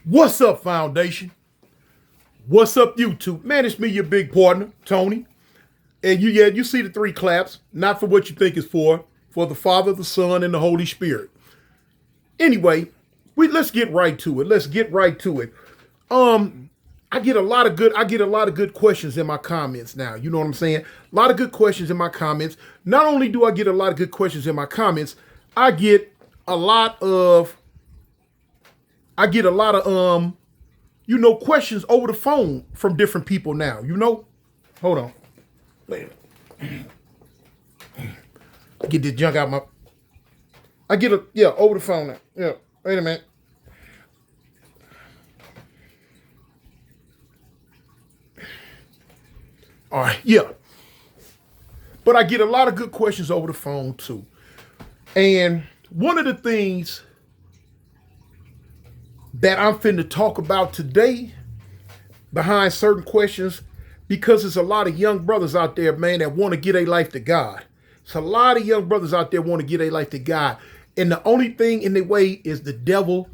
What's up, Foundation? What's up, YouTube? Man, it's me, your big partner, Tony. And you see the three claps, not for what you think it's for the Father, the Son, and the Holy Spirit. Anyway, let's get right to it. I get a lot of good questions in my comments now. You know what I'm saying? A lot of good questions in my comments. Not only do I get a lot of good questions in my comments, I get a lot of questions over the phone from different people now. Hold on. Wait a minute. Get this junk out my. Over the phone now. Yeah, wait a minute. All right, yeah. But I get a lot of good questions over the phone too. And one of the things that I'm finna talk about today behind certain questions, because there's a lot of young brothers out there, man, that want to get a life to God. It's a lot of young brothers out there want to get a life to God. And the only thing in their way is the devil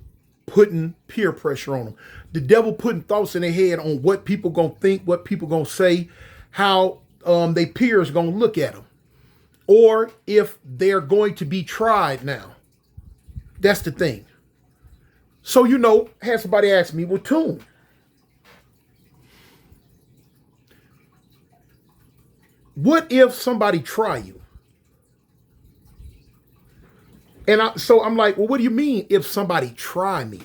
putting peer pressure on them. The devil putting thoughts in their head on what people gonna think, what people gonna say, how their peers gonna look at them. Or if they're going to be tried now. That's the thing. So, had somebody ask me, well, Tune, what if somebody try you? And I'm like, well, what do you mean if somebody try me?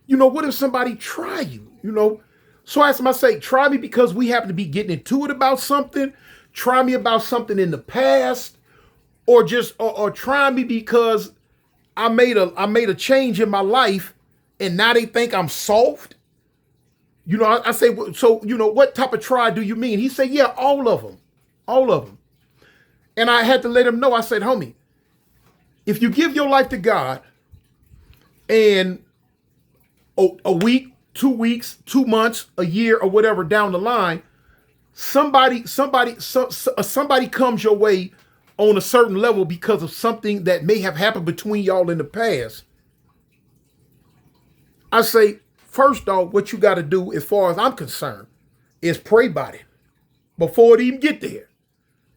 What if somebody try you? So I asked him, I say, try me because we happen to be getting into it about something. Try me about something in the past, or try me because I made a change in my life and now they think I'm soft. I say, so, what type of try do you mean? He said, yeah, all of them. And I had to let him know. I said, homie, if you give your life to God and a week, 2 weeks, 2 months, a year, or whatever down the line, somebody comes your way on a certain level because of something that may have happened between y'all in the past. I say, first off, what you got to do, as far as I'm concerned, is pray about it before it even get there.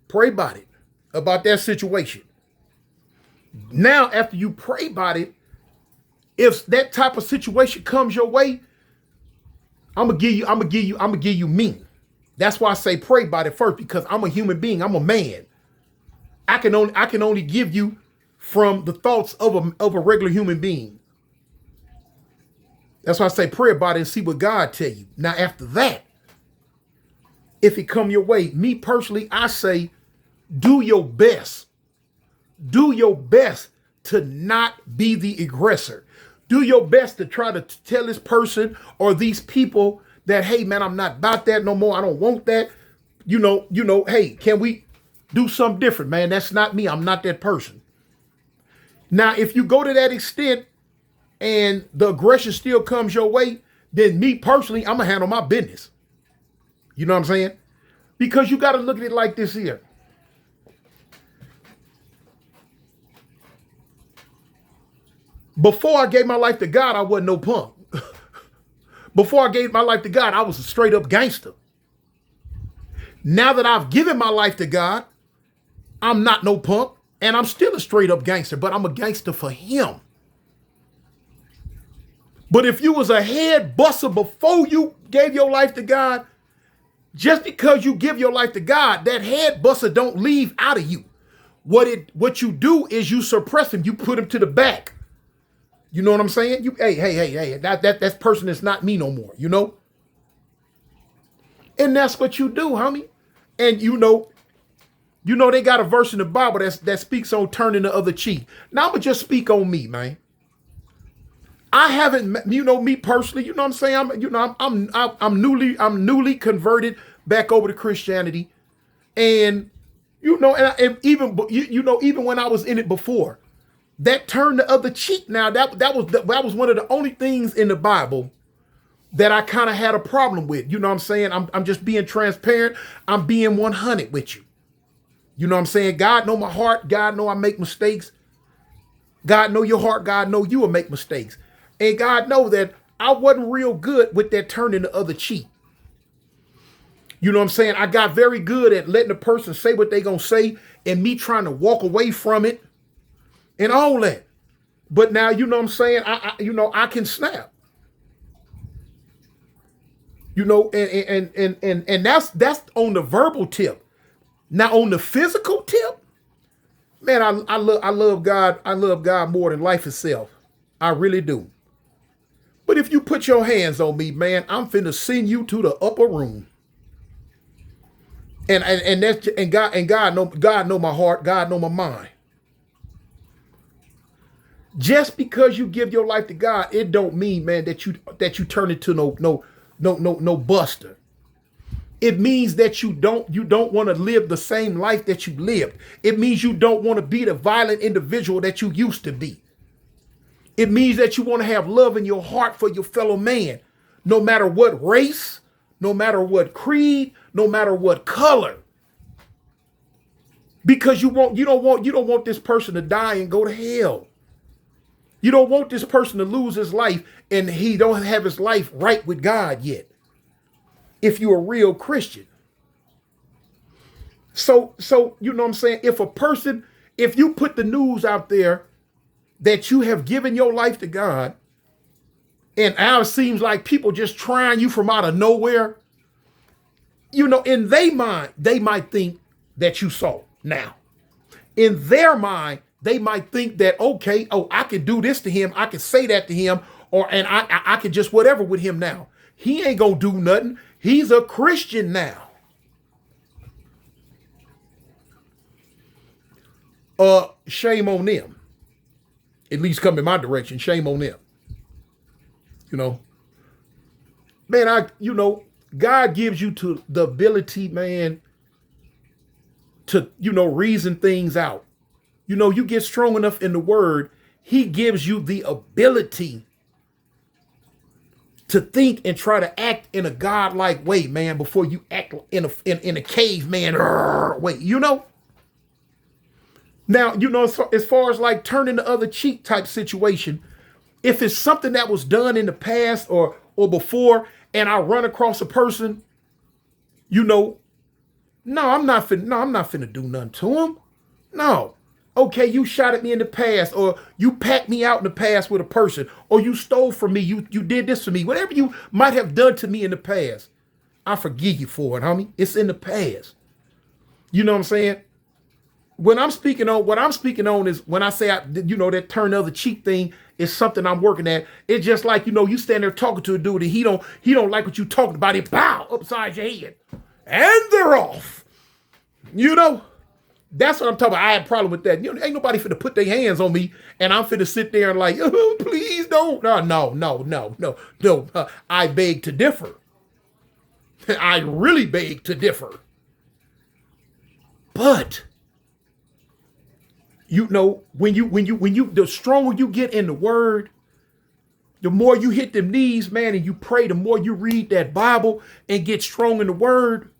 Pray about it, about that situation. Now, after you pray about it, if that type of situation comes your way, I'm gonna give you me. That's why I say pray about it first, because I'm a human being. I'm a man. I can only give you from the thoughts of a regular human being. That's why I say pray about it and see what God tell you. Now, after that, if it come your way, me personally, I say do your best. Do your best to not be the aggressor. Do your best to try to tell this person or these people that, hey, man, I'm not about that no more. I don't want that. Hey, can we do something different, man? That's not me. I'm not that person. Now, if you go to that extent and the aggression still comes your way, then me personally, I'm going to handle my business. You know what I'm saying? Because you got to look at it like this here. Before I gave my life to God, I wasn't no punk. Before I gave my life to God, I was a straight up gangster. Now that I've given my life to God, I'm not no punk, and I'm still a straight up gangster, but I'm a gangster for him. But if you was a head buster before you gave your life to God, just because you give your life to God, that head buster don't leave out of you. What you do is you suppress him. You put him to the back. You know what I'm saying? Hey, that person is not me no more, And that's what you do, homie. And they got a verse in the Bible that speaks on turning the other cheek. Now I'm gonna just speak on me, man. I haven't, me personally, you know what I'm saying? I'm newly converted back over to Christianity. And, even when I was in it before, that turn the other cheek now, that was one of the only things in the Bible that I kind of had a problem with. You know what I'm saying? I'm just being transparent. I'm being 100 with you. You know what I'm saying? God know my heart. God know I make mistakes. God know your heart. God know you will make mistakes. And God know that I wasn't real good with that turning the other cheek. You know what I'm saying? I got very good at letting the person say what they gonna say and me trying to walk away from it and all that. But now, you know what I'm saying? I can snap. You know, and that's on the verbal tip. Now on the physical tip, man, I love God. I love God more than life itself. I really do. But if you put your hands on me, man, I'm finna send you to the upper room. And God know my heart. God know my mind. Just because you give your life to God, it don't mean, man, that you turn into no buster. It means that you don't want to live the same life that you lived. It means you don't want to be the violent individual that you used to be. It means that you want to have love in your heart for your fellow man, no matter what race, no matter what creed, no matter what color. Because you don't want this person to die and go to hell. You don't want this person to lose his life and he don't have his life right with God yet. If you're a real Christian. So you know what I'm saying? If you put the news out there that you have given your life to God, and now it seems like people just trying you from out of nowhere, you know, in their mind, they might think that you saw. Now, in their mind, they might think that, okay, I could do this to him, I could say that to him, and I could just whatever with him now. He ain't gonna do nothing. He's a Christian now. Shame on them. At least come in my direction. Shame on them. You know, man, God gives you the ability, man, to, reason things out. You get strong enough in the word, he gives you the ability to think and try to act in a godlike way, man, before you act in a caveman way, Now, as far as like turning the other cheek type situation, if it's something that was done in the past or before, and I run across a person, no, I'm not finna do nothing to him. No. Okay, you shot at me in the past, or you packed me out in the past with a person, or you stole from me, you did this to me, whatever you might have done to me in the past, I forgive you for it, homie. It's in the past. You know what I'm saying? What I'm speaking on is when I say, that turn the other cheek thing is something I'm working at. It's just like, you stand there talking to a dude and he don't like what you talking about. He pow upside your head and they're off. That's what I'm talking about. I had a problem with that. Ain't nobody finna put their hands on me and I'm finna sit there and like, oh, please don't. No. I beg to differ. I really beg to differ. But when you the stronger you get in the word, the more you hit them knees, man, and you pray, the more you read that Bible and get strong in the word,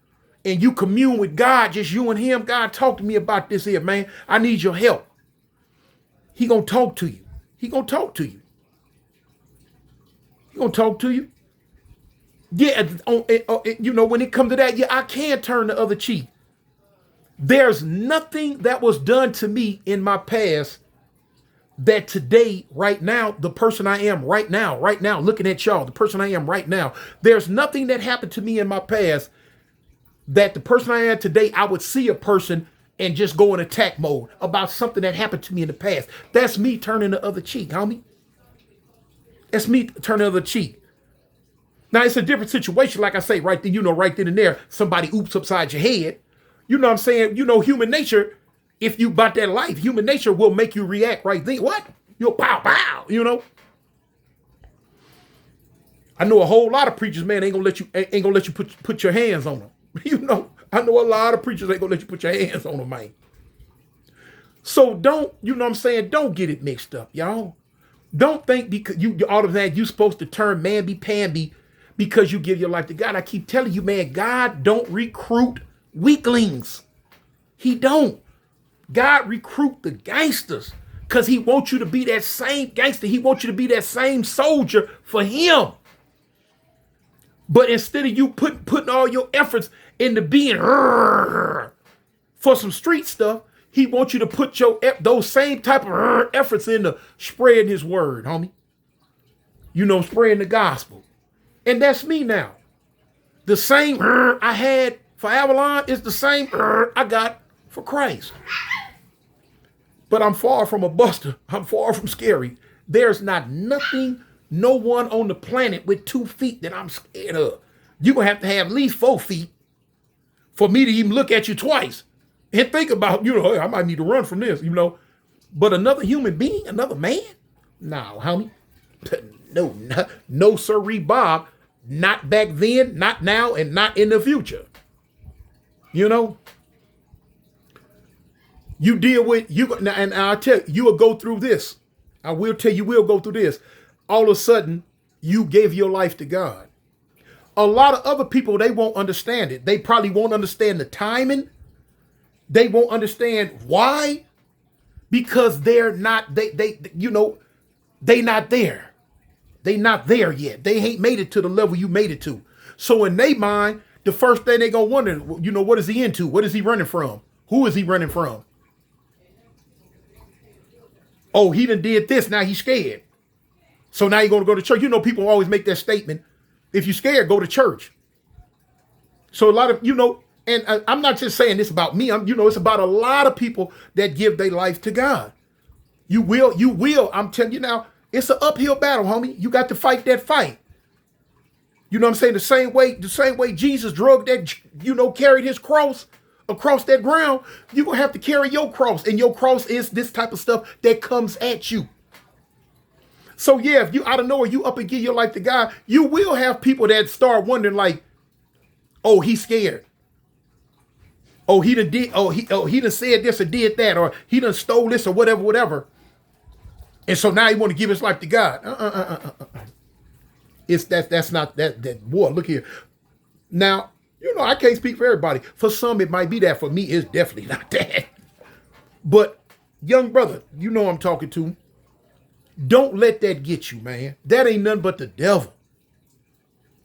and you commune with God, just you and him. God, talk to me about this here, man. I need your help. He gonna talk to you. He gonna talk to you. He gonna talk to you. Yeah, when it comes to that, yeah, I can turn the other cheek. There's nothing that was done to me in my past that today, right now, the person I am right now, looking at y'all, the person I am right now, there's nothing that happened to me in my past that the person I am today, I would see a person and just go in attack mode about something that happened to me in the past. That's me turning the other cheek, homie. That's me turning the other cheek. Now, it's a different situation, like I say, right then, right then and there, somebody oops upside your head. You know what I'm saying? Human nature, if you bought that life, human nature will make you react right then. What? You'll pow, pow, I know a whole lot of preachers, man, ain't gonna let you put your hands on them. I know a lot of preachers ain't gonna let you put your hands on them, man. So don't get it mixed up, y'all. Don't think because you all of that you supposed to turn mamby-pamby because you give your life to God. I keep telling you, man, God don't recruit weaklings. He don't. God recruit the gangsters, Because he wants you to be that same gangster. He wants you to be that same soldier for him. But instead of you putting all your efforts into being for some street stuff, he wants you to put those same type of efforts into spreading his word, homie. You know, spreading the gospel. And that's me now. The same I had for Avalon is the same I got for Christ. But I'm far from a buster. I'm far from scary. There's not nothing, no one on the planet with 2 feet that I'm scared of. You're going to have at least 4 feet for me to even look at you twice and think about, you know, I might need to run from this, you know. But another human being, another man? No, homie. No, sirree, Bob. Not back then, not now, and not in the future. You know? You deal with, and I'll tell you, you will go through this. I will tell you, we'll go through this. All of a sudden, you gave your life to God. A lot of other people, they won't understand it. They probably won't understand the timing. They won't understand why. Because they're not, they not there. They not there yet. They ain't made it to the level you made it to. So in their mind, the first thing they gonna wonder, you know, what is he into? What is he running from? Who is he running from? Oh, he done did this. Now he's scared. So now you're going to go to church. You know, people always make that statement. If you're scared, go to church. So a lot of, you know, and I'm not just saying this about me. It's about a lot of people that give their life to God. You will. I'm telling you now, it's an uphill battle, homie. You got to fight that fight. You know what I'm saying? The same way Jesus carried his cross across that ground, you're going to have to carry your cross. And your cross is this type of stuff that comes at you. So yeah, if you out of nowhere, you up and give your life to God, you will have people that start wondering like, oh, he's scared. Oh, he done said this or did that, or he done stole this or whatever. And so now he want to give his life to God. That's not that boy, look here. Now, you know, I can't speak for everybody. For some, it might be that. For me, it's definitely not that. But young brother, you know I'm talking to. Don't let that get you, man. That ain't nothing but the devil.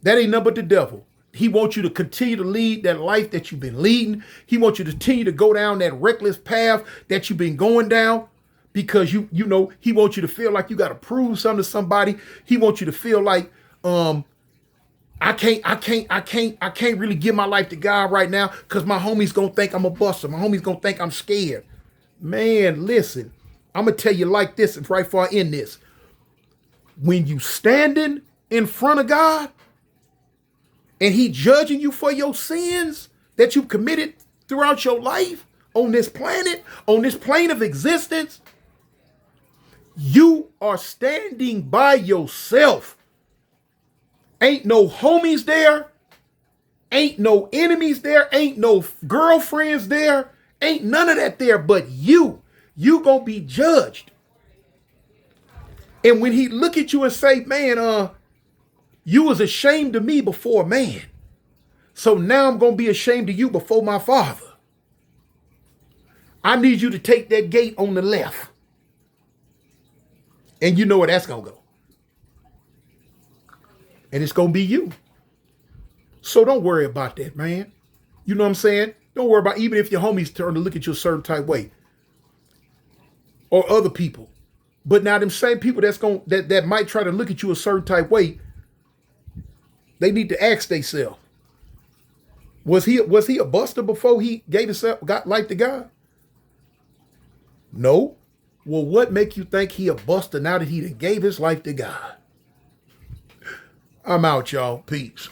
That ain't nothing but the devil. He wants you to continue to lead that life that you've been leading. He wants you to continue to go down that reckless path that you've been going down because he wants you to feel like you got to prove something to somebody. He wants you to feel like, I can't really give my life to God right now because my homie's going to think I'm a buster. My homie's going to think I'm scared. Man, listen, I'm going to tell you like this and right before I end this. When you standing in front of God and he judging you for your sins that you've committed throughout your life on this planet, on this plane of existence, you are standing by yourself. Ain't no homies there. Ain't no enemies there. Ain't no girlfriends there. Ain't none of that there but you. You gonna be judged. And when he look at you and say, man, you was ashamed of me before man. So now I'm gonna be ashamed of you before my Father. I need you to take that gate on the left. And you know where that's gonna go. And it's going to be you. So don't worry about that, man. You know what I'm saying? Don't worry about even if your homies turn to look at you a certain type way. Or other people. But now them same people that might try to look at you a certain type way, they need to ask themselves, was he a buster before he got life to God? No. Well, what make you think he a buster now that he done gave his life to God? I'm out, y'all. Peace.